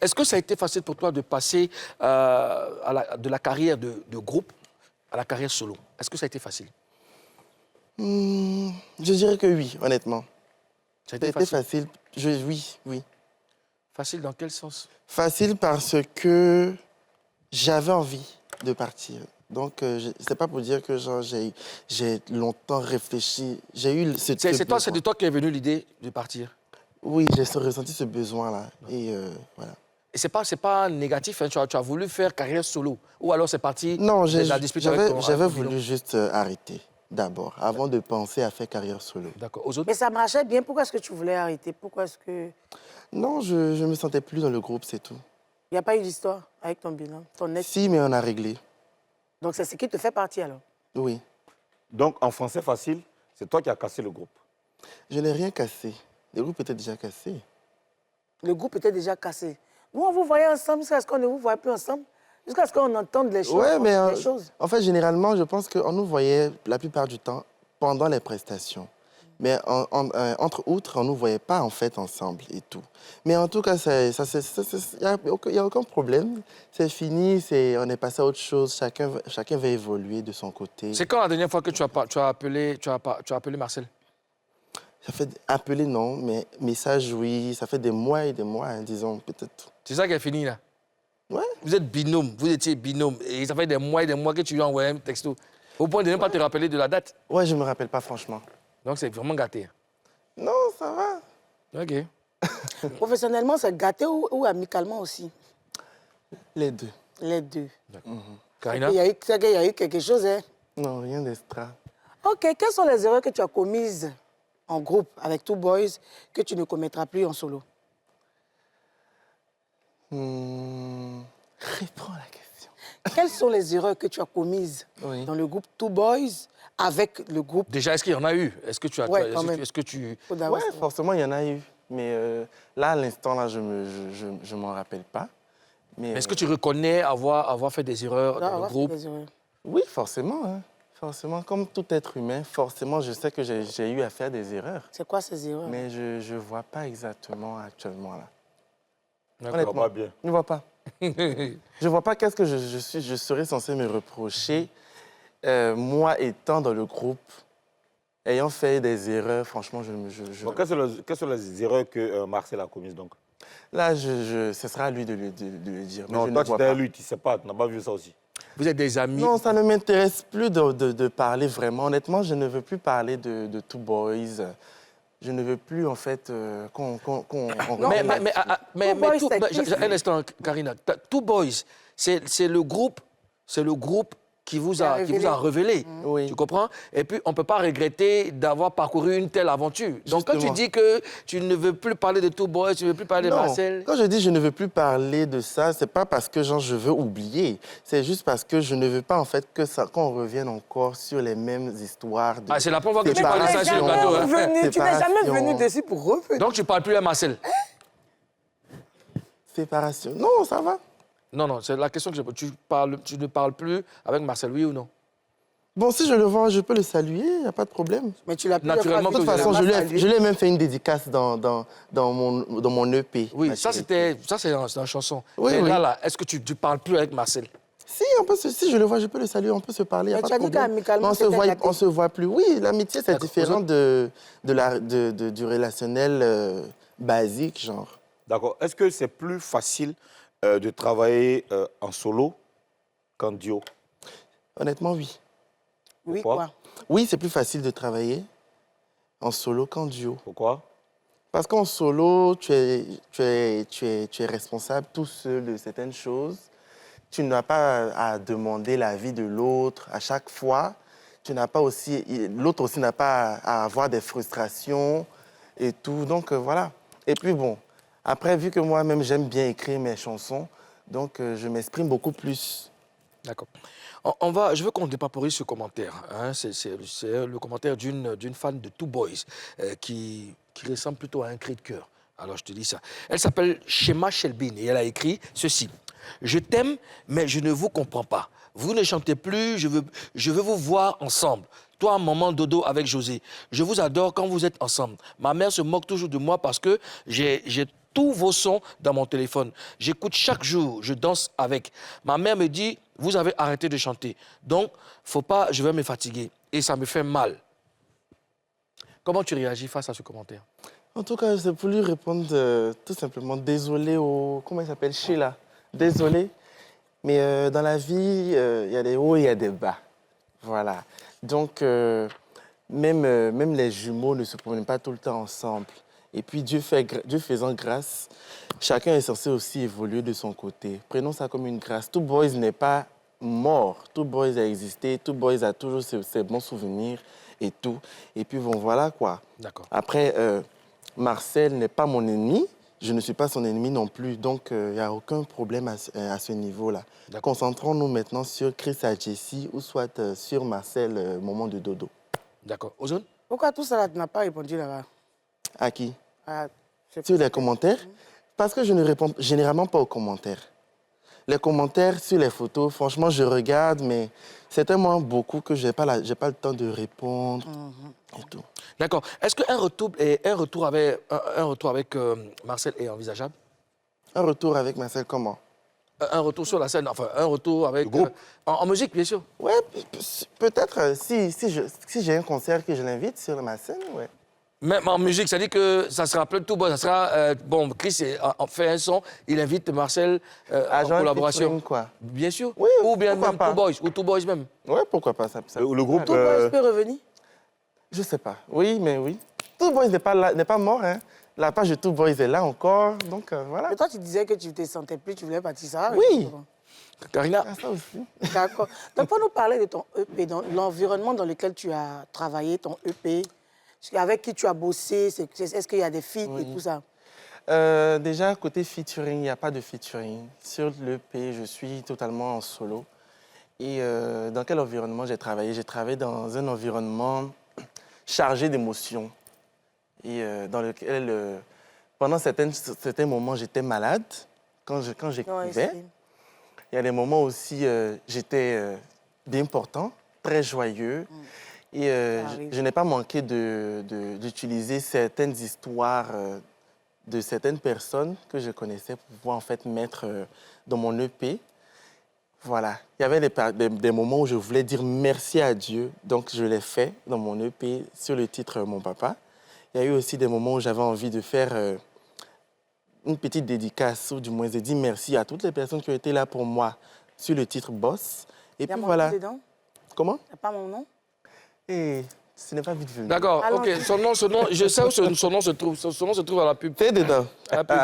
est-ce que ça a été facile pour toi de passer de la carrière de groupe à la carrière solo? Est-ce que ça a été facile? Je dirais que oui, honnêtement. Ça a Ça a été été facile? facile. Oui. Facile dans quel sens? Facile parce que j'avais envie de partir. Donc, c'est pas pour dire que j'ai longtemps réfléchi. J'ai eu ce C'est besoin. de toi qui est venue l'idée de partir? Oui, j'ai ressenti ce besoin-là. Et voilà. Et c'est pas négatif, hein? Tu as voulu faire carrière solo? Ou alors c'est parti Non, de la dispute avec ton j'avais binôme? voulu juste arrêter d'abord, avant de penser à faire carrière solo. D'accord. Aux autres? Mais ça marchait bien. Pourquoi est-ce que tu voulais arrêter? Pourquoi est-ce que... Non, je me sentais plus dans le groupe, c'est tout. Il n'y a pas eu d'histoire avec ton binôme, ton ex? Si, mais on a réglé. Donc c'est ce qui te fait partir alors? Oui. Donc, en français facile, c'est toi qui as cassé le groupe. Je n'ai rien cassé. Le groupe était déjà cassé. Le groupe était déjà cassé. Nous, on vous voyait ensemble jusqu'à ce qu'on ne vous voit plus ensemble, jusqu'à ce qu'on entende les choses. Ouais, mais les choses. en fait, généralement, je pense qu'on nous voyait la plupart du temps pendant les prestations. Mais entre autres, on ne nous voyait pas en fait ensemble et tout. Mais en tout cas, il n'y a aucun problème. C'est fini, on est passé à autre chose. Chacun va évoluer de son côté. C'est quand la dernière fois que tu as appelé Marcel? Ça fait appeler, non, mais message, oui. Ça fait des mois et des mois, hein, disons, peut-être. C'est ça qui est fini, là? Ouais. Vous êtes binôme, vous étiez binôme. Et ça fait des mois et des mois que tu lui as envoyé un texto. Au point de ne même pas te rappeler de la date. Ouais, je ne me rappelle pas, franchement. Donc c'est vraiment gâté. Non, ça va. OK. Professionnellement, c'est gâté ou amicalement aussi? Les deux. Les deux. Karina? Il y a eu quelque chose, hein? Non, rien d'extra. OK, quelles sont les erreurs que tu as commises en groupe avec Two Boys que tu ne commettras plus en solo? Réponds à la question. Quelles sont les erreurs que tu as commises Oui. dans le groupe Two Boys avec le groupe... Déjà, est-ce qu'il y en a eu? Est-ce que tu as... Ouais, quand même. Est-ce que tu... Faut d'abord Ouais, savoir. forcément, il y en a eu. Mais là, à l'instant, là, je m'en rappelle pas. Mais Est-ce que tu reconnais avoir fait des erreurs Non, dans le avoir fait groupe? des erreurs. oui, forcément. Hein. Forcément, comme tout être humain, forcément, je sais que j'ai eu à faire des erreurs. C'est quoi ces erreurs? Mais je ne vois pas exactement actuellement, là. D'accord. Ça va pas bien. Je ne vois pas. Je ne vois pas qu'est-ce que je serais censé me reprocher, moi étant dans le groupe, ayant fait des erreurs, franchement, Donc, quelles sont les erreurs que Marcel a commises donc? Là, ce sera à lui de le dire. Mais Non, je ne toi, tu vois es derrière pas. lui, tu ne sais pas, tu n'as pas vu ça aussi. Vous êtes des amis? Non, ça ne m'intéresse plus de parler vraiment. Honnêtement, je ne veux plus parler de Two Boys. Je ne veux plus, en fait, qu'on Mais Two Boys, tout- c'est qui, ça? un instant, Karina. Two Boys, c'est le groupe qui vous a révélé. Oui. Tu comprends? Et puis, on ne peut pas regretter d'avoir parcouru une telle aventure. Donc, quand tu Justement. dis que tu ne veux plus parler de Two Boys, tu ne veux plus parler de Non, Marcel... quand je dis je ne veux plus parler de ça, c'est pas parce que genre, je veux oublier. C'est juste parce que je ne veux pas en fait qu'on revienne encore sur les mêmes histoires. Ah, c'est la première fois que tu parles de ça sur le plateau. Hein? Tu n'es jamais Séparation. venu dessus pour revenir. Donc, tu ne parles plus à Marcel? Séparation. Non, ça va. Non, c'est la question que je pose. Tu ne parles plus avec Marcel, oui ou non? Bon, si je le vois, je peux le saluer, il n'y a pas de problème. Mais tu l'as plus Naturellement, De toute Vous allez façon, pas je lui ai même fait une dédicace dans mon EP. Oui, ça c'est une chanson. Oui, Mais oui. là, est-ce que tu ne parles plus avec Marcel? Si, si je le vois, je peux le saluer, on peut se parler, il n'y a Mais pas tu de as dit problème. qu'amicalement, Mais c'était gâté. on se voit plus. Oui, l'amitié, c'est D'accord. différent du relationnel basique, genre. D'accord. Est-ce que c'est plus facile de travailler en solo qu'en duo? Honnêtement, oui. Oui, Pourquoi? quoi? Oui, c'est plus facile de travailler en solo qu'en duo. Pourquoi? Parce qu'en solo, tu es responsable tout seul de certaines choses. Tu n'as pas à demander l'avis de l'autre à chaque fois. L'autre aussi n'a pas à avoir des frustrations et tout. Donc, voilà. Et puis, bon, après, vu que moi-même, j'aime bien écrire mes chansons, donc je m'exprime beaucoup plus. D'accord. Je veux qu'on dépaporise ce commentaire. Hein. C'est le commentaire d'une fan de Two Boys qui ressemble plutôt à un cri de cœur. Alors, je te dis ça. Elle s'appelle Shema Shelbin et elle a écrit ceci. « Je t'aime, mais je ne vous comprends pas. Vous ne chantez plus, je veux vous voir ensemble. Toi, maman Dodo avec José. Je vous adore quand vous êtes ensemble. Ma mère se moque toujours de moi parce que j'ai tous vos sons dans mon téléphone. J'écoute chaque jour, je danse avec. Ma mère me dit, vous avez arrêté de chanter. Donc, faut pas, je vais me fatiguer. Et ça me fait mal. Comment tu réagis face à ce commentaire? En tout cas, c'est pour lui répondre tout simplement désolé au... Comment il s'appelle? Sheila. Désolé. Mais dans la vie, il y a des hauts et il y a des bas. Voilà. Donc, même les jumeaux ne se promènent pas tout le temps ensemble. Et puis, Dieu faisant grâce, chacun est censé aussi évoluer de son côté. Prenons ça comme une grâce. Tout boys n'est pas mort. Tout boys a existé. Tout boys a toujours ses bons souvenirs et tout. Et puis, bon, voilà quoi. D'accord. Après, Marcel n'est pas mon ennemi. Je ne suis pas son ennemi non plus. Donc, il n'y a aucun problème à ce niveau-là. Concentrons-nous maintenant sur Chris à Jessie ou soit sur Marcel, moment de dodo. D'accord. Ozone? Pourquoi tout ça, là, tu n'as pas répondu là-bas? À qui? C'est Sur les commentaires? Parce que je ne réponds généralement pas aux commentaires. Les commentaires sur les photos, franchement, je regarde, mais c'est tellement beaucoup que je n'ai pas le temps de répondre et tout. D'accord. Est-ce qu'un retour avec Marcel est envisageable? Un retour avec Marcel, comment? Un retour sur la scène, enfin, un retour avec... en musique, bien sûr. Ouais, peut-être si j'ai un concert que je l'invite sur ma scène, ouais. Même en musique, ça dit que ça sera plein de tout bon. Ça sera, bon, Chris fait un son, il invite Marcel en collaboration. Quoi. Bien sûr. Oui, ou bien pourquoi même pas. Two Boys, ou Two Boys même. Ouais, pourquoi pas ça. Le groupe... Tout boys peut revenir? Je sais pas. Oui, mais oui. Two Boys n'est pas mort, hein. La page de Two Boys est là encore, donc voilà. Mais toi, tu disais que tu ne te sentais plus, tu voulais partir ça. Oui. Karina? Ah, ça aussi. D'accord. Donc, pour nous parler de ton EP, dans l'environnement dans lequel tu as travaillé, ton EP, avec qui tu as bossé, est-ce qu'il y a des feats et tout ça? Déjà, côté featuring, il n'y a pas de featuring. Sur l'EP, je suis totalement en solo. Et dans quel environnement j'ai travaillé? J'ai travaillé dans un environnement chargé d'émotions. Et dans lequel, pendant certains moments, j'étais malade quand j'écrivais. Il y a des moments aussi, j'étais bien portant, très joyeux. Et je n'ai pas manqué d'utiliser certaines histoires de certaines personnes que je connaissais pour pouvoir en fait mettre dans mon EP. Voilà. Il y avait des moments où je voulais dire merci à Dieu, donc je l'ai fait dans mon EP sur le titre Mon Papa. Il y a eu aussi des moments où j'avais envie de faire une petite dédicace, ou du moins de dire merci à toutes les personnes qui ont été là pour moi sur le titre Boss. Et puis voilà. Il y a mon nom dedans? Comment? Il n'y a pas mon nom? Et ce n'est pas vite venu. D'accord, ok. Son nom, je sais où son nom se trouve. Son nom se trouve à la pub. T'es dedans. À la pub.